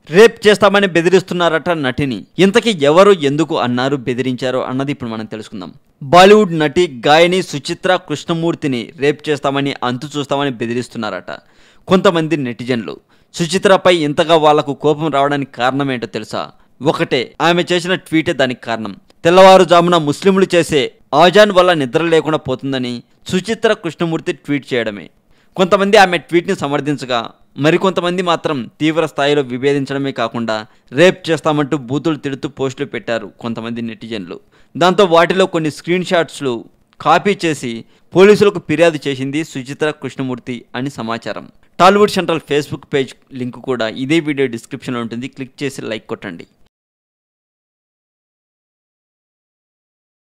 Rape చేస్తామని బెదిరిస్తున్నారట నటిని. ఇంతకీ ఎవరు, ఎందుకు అన్నారు, బెదిరించారు అన్నది ఇప్పుడు మనం తెలుసుకుందాం. బాలీవుడ్ నటి గాయని సుచిత్ర కృష్ణమూర్తిని రేప్ చేస్తామని, అంతు చూస్తామని బెదిరిస్తున్నారట కొంతమంది నెటిజన్లు. సుచిత్రపై ఇంతగా వాళ్లకు కోపం రావడానికి కారణం ఏంటో తెలుసా? ఒకటే, ఆమె చేసిన ట్వీటే దానికి కారణం. తెల్లవారుజామున ముస్లింలు చేసే ఆజాన్ వల్ల నిద్ర లేకుండా పోతుందని సుచిత్ర కృష్ణమూర్తి ట్వీట్ చేయడమే. కొంతమంది ఆమె ట్వీట్ని సమర్థించగా, మరికొంతమంది మాత్రం తీవ్ర స్థాయిలో విభేదించడమే కాకుండా రేప్ చేస్తామంటూ బూతులు తిడుతూ పోస్టులు పెట్టారు కొంతమంది నెటిజన్లు. దాంతో వాటిలో కొన్ని స్క్రీన్ షాట్స్లు కాపీ చేసి పోలీసులకు ఫిర్యాదు చేసింది సుచిత్ర కృష్ణమూర్తి అని సమాచారం. Tollywood central Facebook page link కూడా ఇదే వీడియో డిస్క్రిప్షన్లో ఉంటుంది. క్లిక్ చేసి లైక్ కొట్టండి.